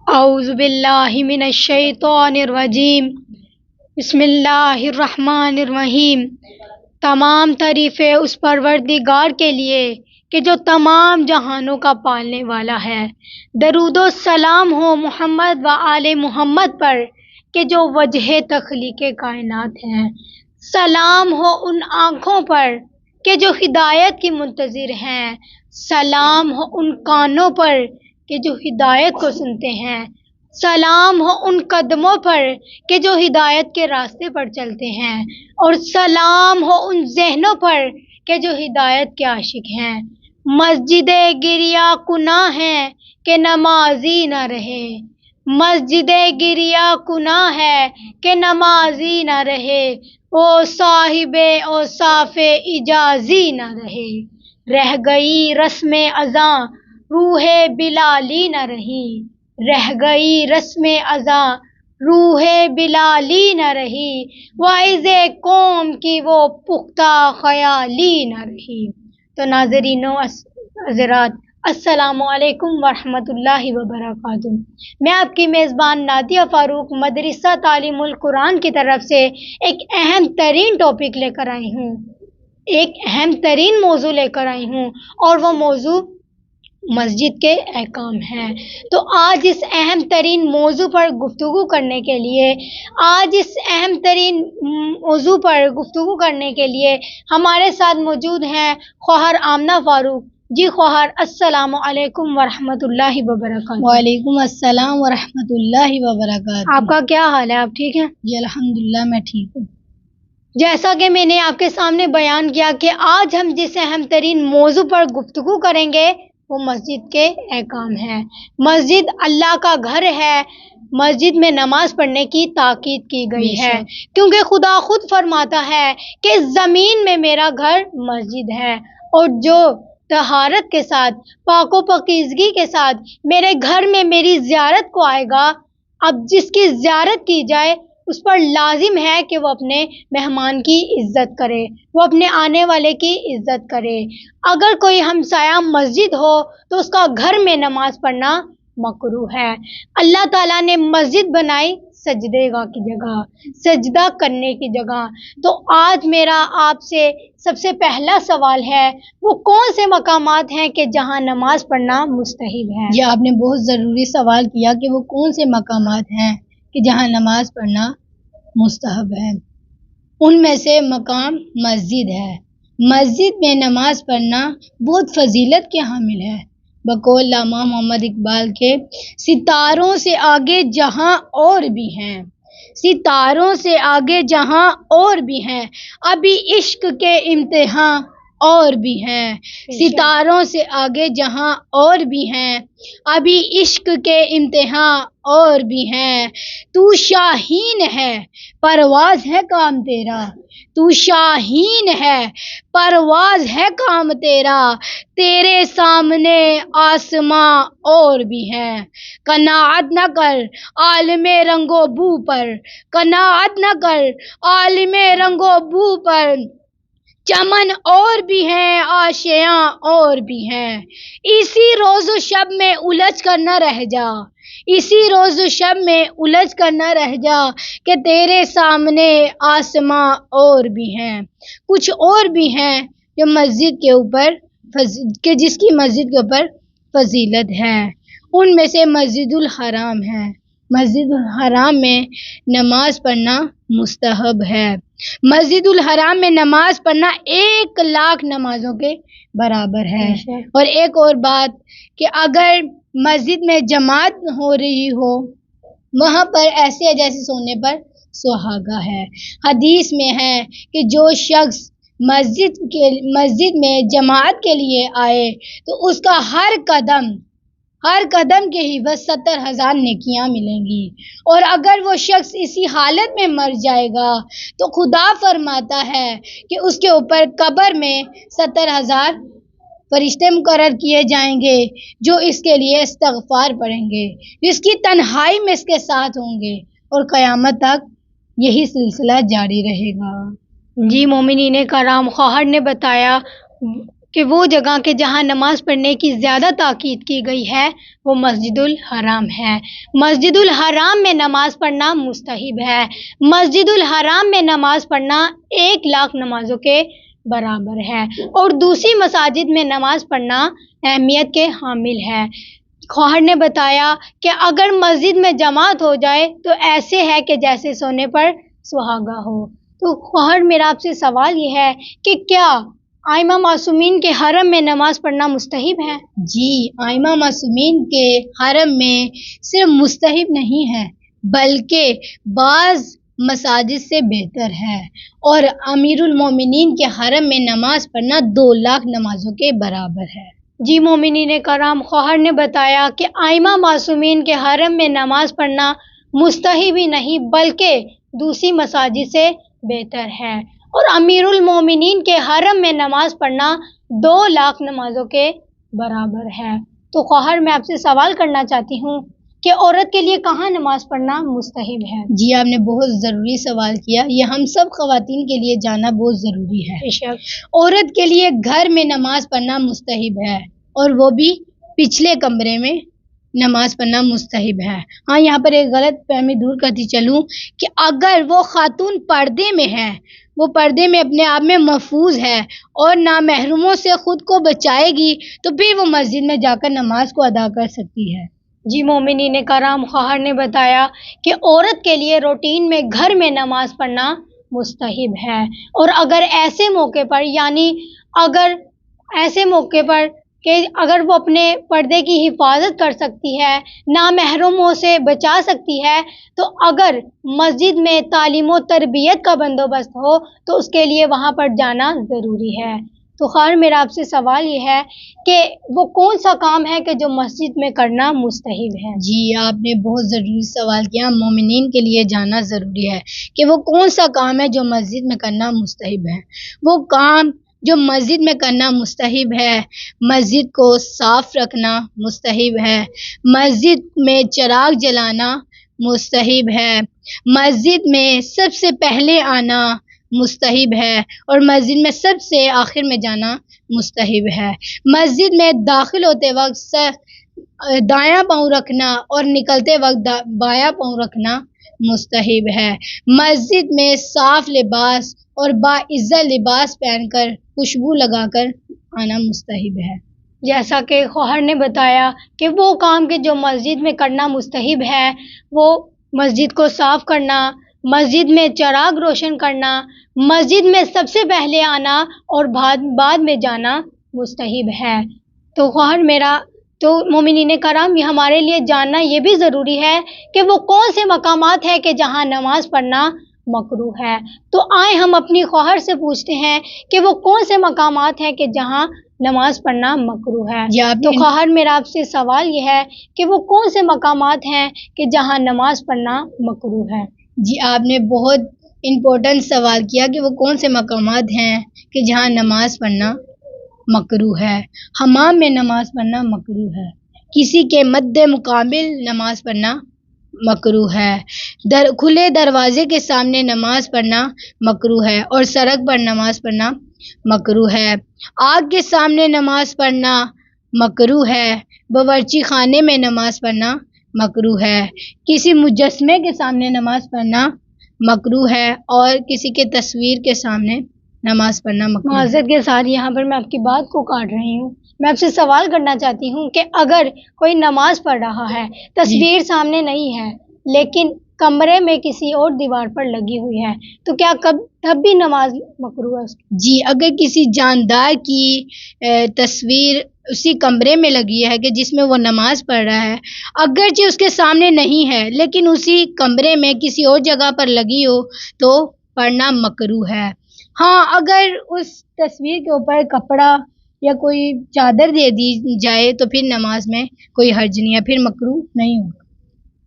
اعوذ باللہ من الشیطان الرجیم، بسم اللہ الرحمن الرحیم۔ تمام تعریفیں اس پروردگار کے لیے کہ جو تمام جہانوں کا پالنے والا ہے۔ درود و سلام ہو محمد و آل محمد پر کہ جو وجہ تخلیق کائنات ہیں۔ سلام ہو ان آنکھوں پر کہ جو ہدایت کی منتظر ہیں۔ سلام ہو ان کانوں پر کہ جو ہدایت کو سنتے ہیں۔ سلام ہو ان قدموں پر کہ جو ہدایت کے راستے پر چلتے ہیں، اور سلام ہو ان ذہنوں پر کہ جو ہدایت کے عاشق ہیں۔ مسجد گریہ کناں ہے کہ نمازی نہ رہے، مسجد گریہ کناں ہے کہ نمازی نہ رہے، او صاحب اوصاف اجازی نہ رہے۔ رہ گئی رسم اذاں روح بلالی نہ رہی، رہ گئی رسم اذاں روح بلالی نہ رہی، واعظ قوم کی وہ پختہ خیالی نہ رہی۔ تو ناظرین و حضرات، السلام علیکم ورحمۃ اللہ وبرکاتہ۔ میں آپ کی میزبان نادیہ فاروق مدرسہ تعلیم القرآن کی طرف سے ایک اہم ترین ٹاپک لے کر آئی ہوں، ایک اہم ترین موضوع لے کر آئی ہوں، اور وہ موضوع مسجد کے احکام ہیں۔ تو آج اس اہم ترین موضوع پر گفتگو کرنے کے لیے ہمارے ساتھ موجود ہیں خواہر آمنہ فاروق۔ جی خواہر، السلام علیکم ورحمۃ اللہ وبرکاتہ۔ وعلیکم السلام ورحمۃ اللہ وبرکاتہ۔ آپ کا کیا حال ہے؟ آپ ٹھیک ہیں؟ جی الحمدللہ میں ٹھیک ہوں۔ جیسا کہ میں نے آپ کے سامنے بیان کیا کہ آج ہم جس اہم ترین موضوع پر گفتگو کریں گے وہ مسجد کے احکام ہیں۔ مسجد اللہ کا گھر ہے، مسجد میں نماز پڑھنے کی تاکید کی گئی ہے، کیونکہ خدا خود فرماتا ہے کہ زمین میں میرا گھر مسجد ہے، اور جو طہارت کے ساتھ، پاک و پاکیزگی کے ساتھ میرے گھر میں میری زیارت کو آئے گا، اب جس کی زیارت کی جائے اس پر لازم ہے کہ وہ اپنے مہمان کی عزت کرے، وہ اپنے آنے والے کی عزت کرے۔ اگر کوئی ہمسایہ مسجد ہو تو اس کا گھر میں نماز پڑھنا مکروہ ہے۔ اللہ تعالیٰ نے مسجد بنائی سجدے گاہ کی جگہ، سجدہ کرنے کی جگہ۔ تو آج میرا آپ سے سب سے پہلا سوال ہے، وہ کون سے مقامات ہیں کہ جہاں نماز پڑھنا مستحب ہے؟ یہ آپ نے بہت ضروری سوال کیا کہ وہ کون سے مقامات ہیں کہ جہاں نماز پڑھنا مستحب ہے۔ ان میں سے مقام مسجد ہے۔ مسجد میں نماز پڑھنا بہت فضیلت کے حامل ہے۔ بقول علامہ محمد اقبال کے، ستاروں سے آگے جہاں اور بھی ہیں، ستاروں سے آگے جہاں اور بھی ہیں، ابھی عشق کے امتحان اور بھی ہیں، ستاروں سے آگے جہاں اور بھی ہیں، ابھی عشق کے امتحان اور بھی ہیں۔ تو شاہین ہے پرواز ہے کام تیرا، تو شاہین ہے پرواز ہے کام تیرا، تیرے سامنے آسماں اور بھی ہیں۔ قناعت نہ کر عالم رنگ و بو پر، قناعت نہ کر عالم رنگ و بو پر، چمن اور بھی ہیں آشیاں اور بھی ہیں۔ اسی روز و شب میں الجھ کر نہ رہ جا، اسی روز و شب میں الجھ کر نہ رہ جا، کہ تیرے سامنے آسماں اور بھی ہیں۔ کچھ اور بھی ہیں جو مسجد کے اوپر کہ جس کی مسجد کے اوپر فضیلت ہے۔ ان میں سے مسجد الحرام ہے۔ مسجد الحرام میں نماز پڑھنا مستحب ہے۔ مسجد الحرام میں نماز پڑھنا 1,00,000 نمازوں کے برابر ہے۔ اور ایک اور بات کہ اگر مسجد میں جماعت ہو رہی ہو، وہاں پر ایسے جیسے سونے پر سہاگا ہے۔ حدیث میں ہے کہ جو شخص مسجد میں جماعت کے لیے آئے تو اس کا ہر قدم کے ہی بس 70,000 نیکیاں ملیں گی، اور اگر وہ شخص اسی حالت میں مر جائے گا تو خدا فرماتا ہے کہ اس کے اوپر قبر میں 70,000 فرشتے مقرر کیے جائیں گے جو اس کے لیے استغفار پڑھیں گے، جس کی تنہائی میں اس کے ساتھ ہوں گے، اور قیامت تک یہی سلسلہ جاری رہے گا۔ جی مومنین کرام، خواہر نے بتایا کہ وہ جگہ کہ جہاں نماز پڑھنے کی زیادہ تاکید کی گئی ہے وہ مسجد الحرام ہے۔ مسجد الحرام میں نماز پڑھنا مستحب ہے۔ مسجد الحرام میں نماز پڑھنا 1,00,000 نمازوں کے برابر ہے، اور دوسری مساجد میں نماز پڑھنا اہمیت کے حامل ہے۔ خواہر نے بتایا کہ اگر مسجد میں جماعت ہو جائے تو ایسے ہے کہ جیسے سونے پر سہاگا ہو۔ تو خواہر میرا آپ سے سوال یہ ہے کہ کیا ائمہ معصومین کے حرم میں نماز پڑھنا مستحب ہے؟ جی، ائمہ معصومین کے حرم میں صرف مستحب نہیں ہے بلکہ بعض مساجد سے بہتر ہے، اور امیر المومنین کے حرم میں نماز پڑھنا 2,00,000 نمازوں کے برابر ہے۔ جی مومنین کرام، خواہر نے بتایا کہ ائمہ معصومین کے حرم میں نماز پڑھنا مستحب ہی نہیں بلکہ دوسری مساجد سے بہتر ہے، اور امیر المومنین کے حرم میں نماز پڑھنا 2,00,000 نمازوں کے برابر ہے۔ تو خواہر میں آپ سے سوال کرنا چاہتی ہوں کہ عورت کے لیے کہاں نماز پڑھنا مستحب ہے؟ جی، آپ نے بہت ضروری سوال کیا، یہ ہم سب خواتین کے لیے جاننا بہت ضروری ہے۔ بے شک۔ عورت کے لیے گھر میں نماز پڑھنا مستحب ہے، اور وہ بھی پچھلے کمرے میں نماز پڑھنا مستحب ہے۔ ہاں، یہاں پر ایک غلط فہمی دور کرتی چلوں کہ اگر وہ خاتون پردے میں ہے، وہ پردے میں اپنے آپ میں محفوظ ہے اور نامحرموں سے خود کو بچائے گی تو پھر وہ مسجد میں جا کر نماز کو ادا کر سکتی ہے۔ جی مومنین کرام، خواہر نے بتایا کہ عورت کے لیے روٹین میں گھر میں نماز پڑھنا مستحب ہے، اور اگر ایسے موقع پر کہ اگر وہ اپنے پردے کی حفاظت کر سکتی ہے، نامحرموں سے بچا سکتی ہے، تو اگر مسجد میں تعلیم و تربیت کا بندوبست ہو تو اس کے لیے وہاں پر جانا ضروری ہے۔ تو خیر میرا آپ سے سوال یہ ہے کہ وہ کون سا کام ہے کہ جو مسجد میں کرنا مستحب ہے؟ جی، آپ نے بہت ضروری سوال کیا، مومنین کے لیے جاننا ضروری ہے کہ وہ کون سا کام ہے جو مسجد میں کرنا مستحب ہے۔ وہ کام جو مسجد میں کرنا مستحب ہے، مسجد کو صاف رکھنا مستحب ہے، مسجد میں چراغ جلانا مستحب ہے، مسجد میں سب سے پہلے آنا مستحب ہے، اور مسجد میں سب سے آخر میں جانا مستحب ہے۔ مسجد میں داخل ہوتے وقت دایاں پاؤں رکھنا اور نکلتے وقت بایاں پاؤں رکھنا مستحب ہے۔ مسجد میں صاف لباس اور باعزت لباس پہن کر خوشبو لگا کر آنا مستحب ہے۔ جیسا کہ خواہر نے بتایا کہ وہ کام کے جو مسجد میں کرنا مستحب ہے وہ مسجد کو صاف کرنا، مسجد میں چراغ روشن کرنا، مسجد میں سب سے پہلے آنا اور بعد میں جانا مستحب ہے۔ تو خواہر میرا تو مومنین کرام، یہ ہمارے لیے جاننا یہ بھی ضروری ہے کہ وہ کون سے مقامات ہیں کہ جہاں نماز پڑھنا مکروہ ہے۔ تو آئیں ہم اپنی خواہر سے پوچھتے ہیں کہ وہ کون سے مقامات ہیں کہ جہاں نماز پڑھنا مکروہ ہے۔ تو خواہر میرا آپ سے سوال یہ ہے کہ وہ کون سے مقامات ہیں کہ جہاں نماز پڑھنا مکروہ ہے؟ جی، آپ نے بہت امپورٹنٹ سوال کیا کہ وہ کون سے مقامات ہیں کہ جہاں نماز پڑھنا مکروہ ہے۔ حمام میں نماز پڑھنا مکروہ ہے، کسی کے مد مقابل نماز پڑھنا مکروہ ہے، کھلے دروازے کے سامنے نماز پڑھنا مکروہ ہے، اور سڑک پر نماز پڑھنا مکروہ ہے، آگ کے سامنے نماز پڑھنا مکروہ ہے، باورچی خانے میں نماز پڑھنا مکروہ ہے، کسی مجسمے کے سامنے نماز پڑھنا مکروہ ہے، اور کسی کے تصویر کے سامنے نماز پڑھنا مکروہ ہے۔ معذرت کے ساتھ یہاں پر میں آپ کی بات کو کاٹ رہی ہوں، میں آپ سے سوال کرنا چاہتی ہوں کہ اگر کوئی نماز پڑھ رہا ہے، تصویر سامنے نہیں ہے لیکن کمرے میں کسی اور دیوار پر لگی ہوئی ہے، تو کیا تب بھی نماز مکروہ ہے؟ جی، اگر کسی جاندار کی تصویر اسی کمرے میں لگی ہے کہ جس میں وہ نماز پڑھ رہا ہے، اگرچہ اس کے سامنے نہیں ہے لیکن اسی کمرے میں کسی اور جگہ پر لگی ہو تو پڑھنا مکروہ ہے۔ ہاں، اگر اس تصویر کے اوپر کپڑا یا کوئی چادر دے دی جائے تو پھر نماز میں کوئی حرج نہیں ہے، پھر مکروہ نہیں ہوگا۔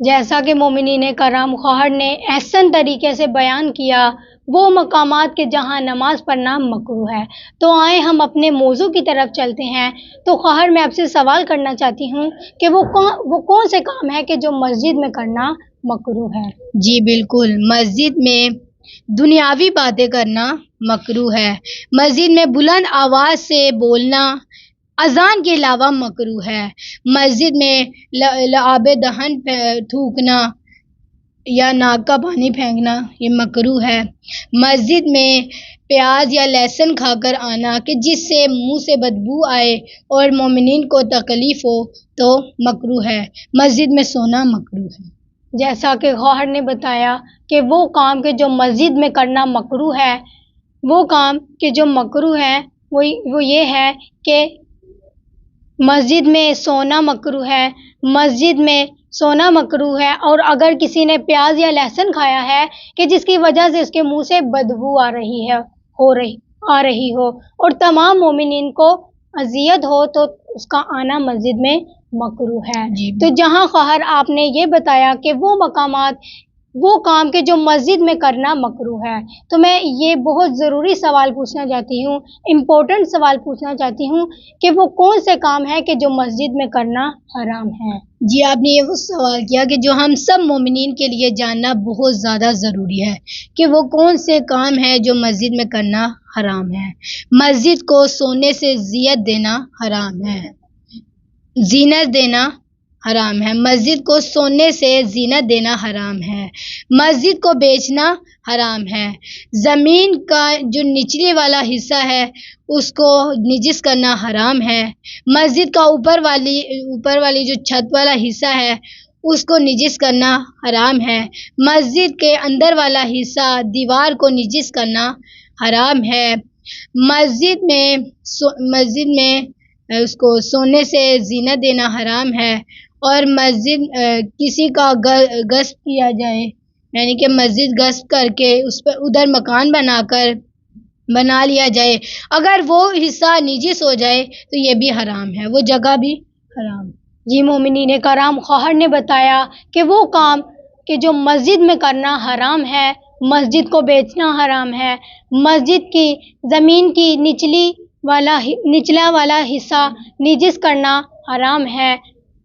جیسا کہ مومنین کرام، خواہر نے احسن طریقے سے بیان کیا وہ مقامات کے جہاں نماز پڑھنا مکروہ ہے، تو آئیں ہم اپنے موضوع کی طرف چلتے ہیں۔ تو خواہر میں آپ سے سوال کرنا چاہتی ہوں کہ وہ کون سے کام ہے کہ جو مسجد میں کرنا مکروہ ہے؟ جی بالکل، مسجد میں دنیاوی باتیں کرنا مکروہ ہے۔ مسجد میں بلند آواز سے بولنا اذان کے علاوہ مکروہ ہے۔ مسجد میں لعاب دہن تھوکنا یا ناک کا پانی پھینکنا یہ مکروہ ہے۔ مسجد میں پیاز یا لہسن کھا کر آنا کہ جس سے منہ سے بدبو آئے اور مومنین کو تکلیف ہو تو مکروہ ہے۔ مسجد میں سونا مکروہ ہے۔ جیسا کہ خواہر نے بتایا کہ وہ کام کہ جو مسجد میں کرنا مکروہ ہے، وہ کام کہ جو مکروہ ہے وہ یہ ہے کہ مسجد میں سونا مکروہ ہے۔ مسجد میں سونا مکروہ ہے، اور اگر کسی نے پیاز یا لہسن کھایا ہے کہ جس کی وجہ سے اس کے منہ سے بدبو آ رہی ہو اور تمام مومنین کو اذیت ہو تو اس کا آنا مسجد میں مکروہ ہے۔ جی تو جہاں خواہر آپ نے یہ بتایا کہ وہ مقامات، وہ کام کہ جو مسجد میں کرنا مکروہ ہے، تو میں یہ بہت ضروری سوال پوچھنا چاہتی ہوں، امپورٹنٹ سوال پوچھنا چاہتی ہوں کہ وہ کون سے کام ہیں کہ جو مسجد میں کرنا حرام ہے؟ جی آپ نے یہ وہ سوال کیا کہ جو ہم سب مومنین کے لیے جاننا بہت زیادہ ضروری ہے کہ وہ کون سے کام ہیں جو مسجد میں کرنا حرام ہے۔ مسجد کو سونے سے زینت دینا حرام ہے، زینت دینا حرام ہے۔ مسجد کو سونے سے زینت دینا حرام ہے۔ مسجد کو بیچنا حرام ہے۔ زمین کا جو نچلے والا حصہ ہے اس کو نجس کرنا حرام ہے۔ مسجد کا اوپر والی جو چھت والا حصہ ہے اس کو نجس کرنا حرام ہے۔ مسجد کے اندر والا حصہ دیوار کو نجس کرنا حرام ہے۔ مسجد میں اس کو سونے سے زینت دینا حرام ہے، اور مسجد کسی کا غصب کیا جائے، یعنی کہ مسجد غصب کر کے اس پر ادھر مکان بنا لیا جائے، اگر وہ حصہ نجس ہو جائے تو یہ بھی حرام ہے، وہ جگہ بھی حرام ہے۔ جی مومنین کرام، خواہر نے بتایا کہ وہ کام کہ جو مسجد میں کرنا حرام ہے، مسجد کو بیچنا حرام ہے، مسجد کی زمین کی نچلا والا حصہ نجس کرنا حرام ہے،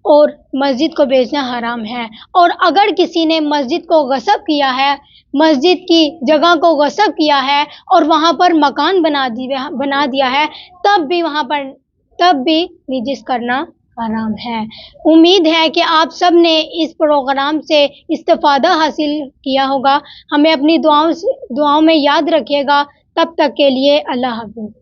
اور مسجد کو بیچنا حرام ہے۔ اور اگر کسی نے مسجد کو غصب کیا ہے، مسجد کی جگہ کو غصب کیا ہے اور وہاں پر مکان بنا دیا ہے، تب بھی نجس کرنا حرام ہے۔ امید ہے کہ آپ سب نے اس پروگرام سے استفادہ حاصل کیا ہوگا۔ ہمیں اپنی دعاؤں میں یاد رکھیے گا۔ تب تک کے لیے اللہ حافظ۔